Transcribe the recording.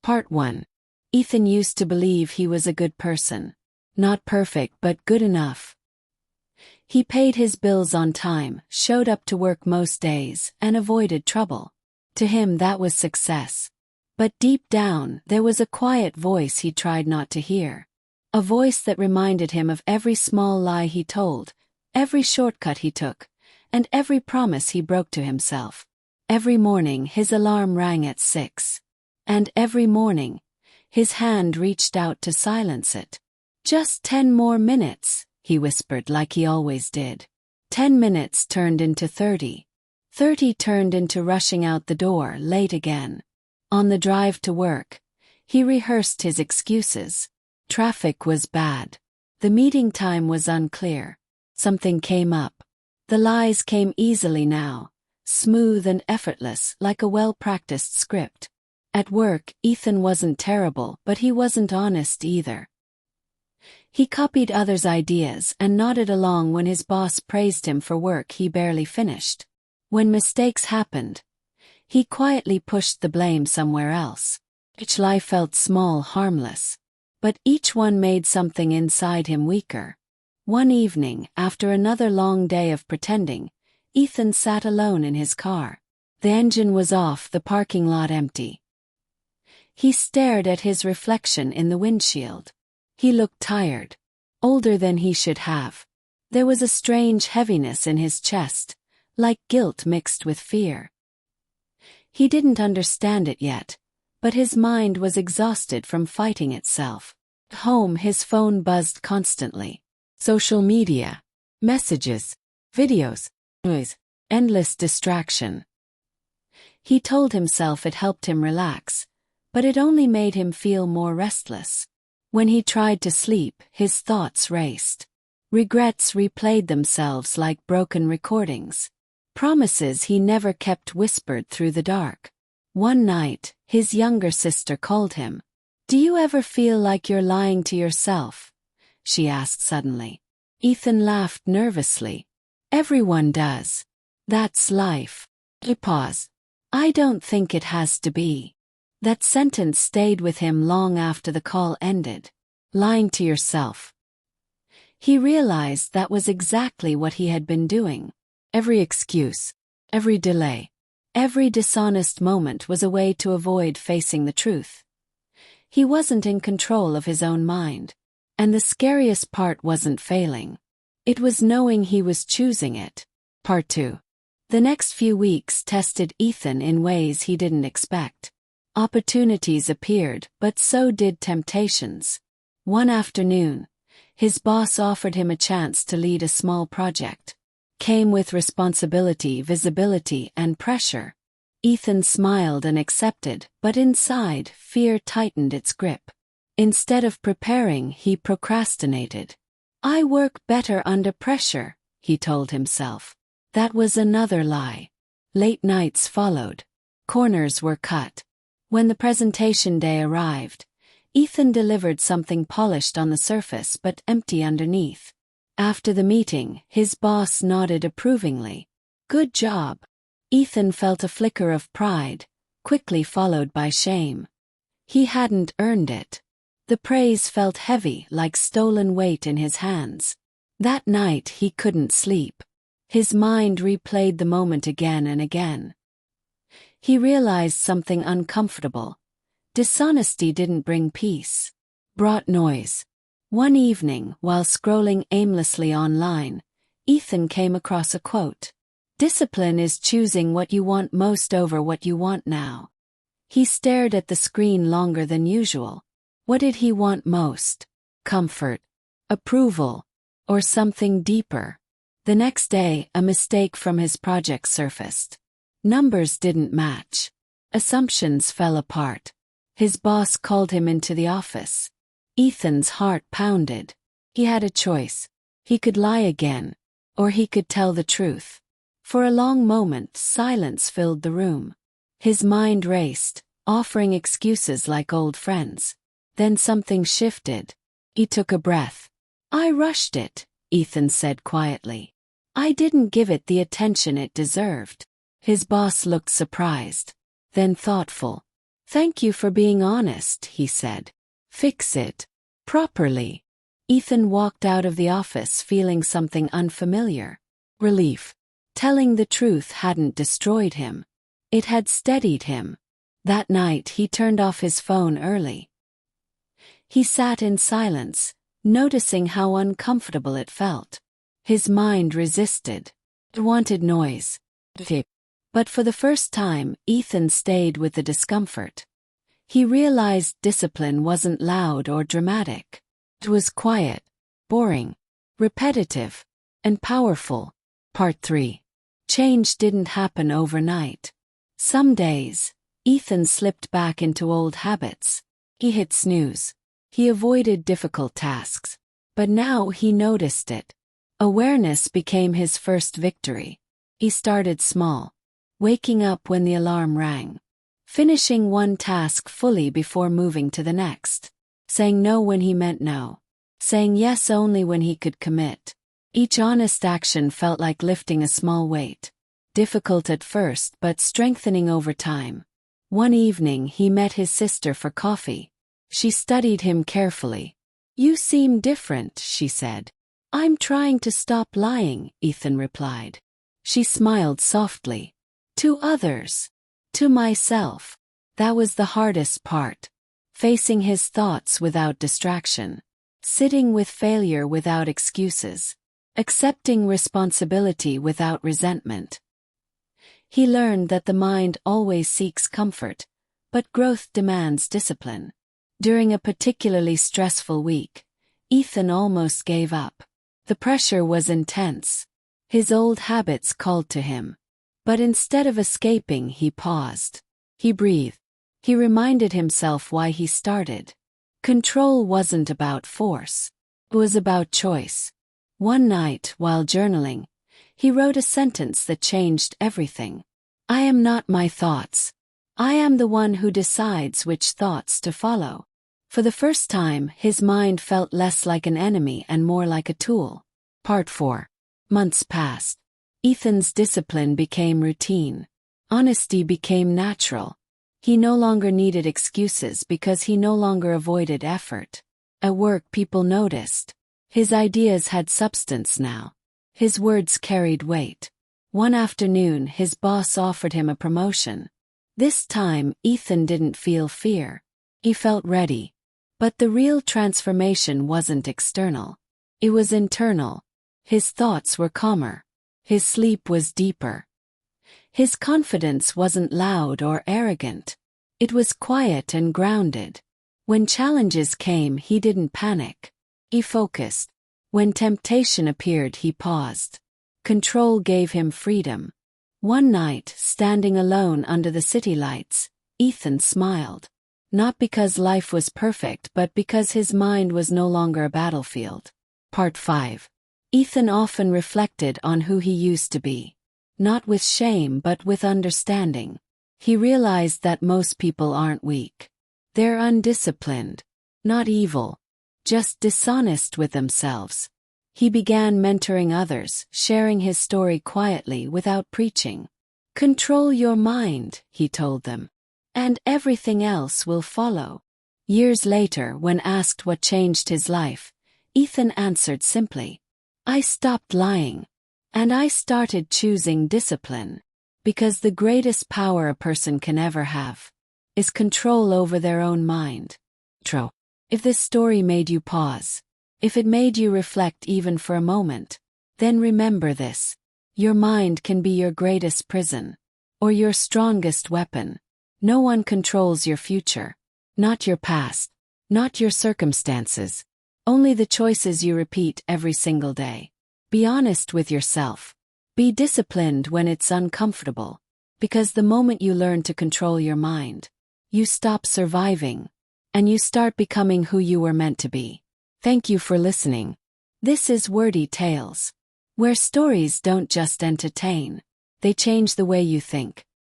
Part 1. Ethan used to believe he was a good person. Not perfect but good enough. He paid his bills on time, showed up to work most days, and avoided trouble. To him that was success. But deep down, there was a quiet voice he tried not to hear. A voice that reminded him of every small lie he told, every shortcut he took, and every promise he broke to himself. Every morning his alarm rang at 6. And every morning, his hand reached out to silence it. "Just 10 more minutes," he whispered like he always did. 10 minutes turned into 30. 30 turned into rushing out the door late again. On the drive to work, he rehearsed his excuses. Traffic was bad. The meeting time was unclear. Something came up. The lies came easily now, smooth and effortless like a well-practiced script. At work, Ethan wasn't terrible, but he wasn't honest either. He copied others' ideas and nodded along when his boss praised him for work he barely finished. When mistakes happened, he quietly pushed the blame somewhere else. Each lie felt small, harmless. But each one made something inside him weaker. One evening, after another long day of pretending, Ethan sat alone in his car. The engine was off, the parking lot empty. He stared at his reflection in the windshield. He looked tired, older than he should have. There was a strange heaviness in his chest, like guilt mixed with fear. He didn't understand it yet, but his mind was exhausted from fighting itself. At home, his phone buzzed constantly. Social media, messages, videos, noise, endless distraction. He told himself it helped him relax, but it only made him feel more restless. When he tried to sleep, his thoughts raced. Regrets replayed themselves like broken recordings. Promises he never kept whispered through the dark. One night, his younger sister called him. "Do you ever feel like you're lying to yourself?" she asked suddenly. Ethan laughed nervously. "Everyone does. That's life." He paused. "I don't think it has to be." That sentence stayed with him long after the call ended. Lying to yourself. He realized that was exactly what he had been doing. Every excuse, every delay, every dishonest moment was a way to avoid facing the truth. He wasn't in control of his own mind. And the scariest part wasn't failing. It was knowing he was choosing it. Part 2. The next few weeks tested Ethan in ways he didn't expect. Opportunities appeared, but so did temptations. One afternoon, his boss offered him a chance to lead a small project. Came with responsibility, visibility, and pressure. Ethan smiled and accepted, but inside, fear tightened its grip. Instead of preparing, he procrastinated. "I work better under pressure," he told himself. That was another lie. Late nights followed. Corners were cut. When the presentation day arrived, Ethan delivered something polished on the surface but empty underneath. After the meeting, his boss nodded approvingly. "Good job." Ethan felt a flicker of pride, quickly followed by shame. He hadn't earned it. The praise felt heavy, like stolen weight in his hands. That night he couldn't sleep. His mind replayed the moment again and again. He realized something uncomfortable. Dishonesty didn't bring peace. Brought noise. One evening, while scrolling aimlessly online, Ethan came across a quote. "Discipline is choosing what you want most over what you want now." He stared at the screen longer than usual. What did he want most? Comfort, approval, or something deeper? The next day, a mistake from his project surfaced. Numbers didn't match. Assumptions fell apart. His boss called him into the office. Ethan's heart pounded. He had a choice. He could lie again, or he could tell the truth. For a long moment, silence filled the room. His mind raced, offering excuses like old friends. Then something shifted. He took a breath. "I rushed it," Ethan said quietly. "I didn't give it the attention it deserved." His boss looked surprised, then thoughtful. Thank you for being honest, he said. Fix it properly. Ethan walked out of the office feeling something unfamiliar. Relief. Telling the truth hadn't destroyed him. It had steadied him. That night he turned off his phone early. He sat in silence, noticing how uncomfortable it felt. His mind resisted. It wanted noise. But for the first time, Ethan stayed with the discomfort. He realized discipline wasn't loud or dramatic. It was quiet, boring, repetitive, and powerful. Part 3. Change didn't happen overnight. Some days, Ethan slipped back into old habits. He hit snooze. He avoided difficult tasks. But now he noticed it. Awareness became his first victory. He started small, waking up when the alarm rang, finishing one task fully before moving to the next, saying no when he meant no, saying yes only when he could commit. Each honest action felt like lifting a small weight, difficult at first but strengthening over time. One evening he met his sister for coffee. She studied him carefully. "You seem different," she said. "I'm trying to stop lying," Ethan replied. She smiled softly. "To others. To myself." That was the hardest part. Facing his thoughts without distraction. Sitting with failure without excuses. Accepting responsibility without resentment. He learned that the mind always seeks comfort, but growth demands discipline. During a particularly stressful week, Ethan almost gave up. The pressure was intense. His old habits called to him. But instead of escaping, he paused. He breathed. He reminded himself why he started. Control wasn't about force. It was about choice. One night, while journaling, he wrote a sentence that changed everything. "I am not my thoughts. I am the one who decides which thoughts to follow." For the first time, his mind felt less like an enemy and more like a tool. Part 4. Months passed. Ethan's discipline became routine. Honesty became natural. He no longer needed excuses because he no longer avoided effort. At work, people noticed. His ideas had substance now. His words carried weight. One afternoon, his boss offered him a promotion. This time, Ethan didn't feel fear. He felt ready. But the real transformation wasn't external. It was internal. His thoughts were calmer. His sleep was deeper. His confidence wasn't loud or arrogant. It was quiet and grounded. When challenges came, he didn't panic. He focused. When temptation appeared, he paused. Control gave him freedom. One night, standing alone under the city lights, Ethan smiled. Not because life was perfect, but because his mind was no longer a battlefield. Part 5. Ethan often reflected on who he used to be. Not with shame but with understanding. He realized that most people aren't weak. They're undisciplined. Not evil. Just dishonest with themselves. He began mentoring others, sharing his story quietly without preaching. "Control your mind," he told them. "And everything else will follow." Years later, when asked what changed his life, Ethan answered simply, "I stopped lying. And I started choosing discipline. Because the greatest power a person can ever have is control over their own mind." If this story made you pause, if it made you reflect even for a moment, then remember this. Your mind can be your greatest prison. Or your strongest weapon. No one controls your future. Not your past. Not your circumstances. Only the choices you repeat every single day. Be honest with yourself. Be disciplined when it's uncomfortable. Because the moment you learn to control your mind, you stop surviving. And you start becoming who you were meant to be. Thank you for listening. This is Wordy Tales. Where stories don't just entertain. They change the way you think.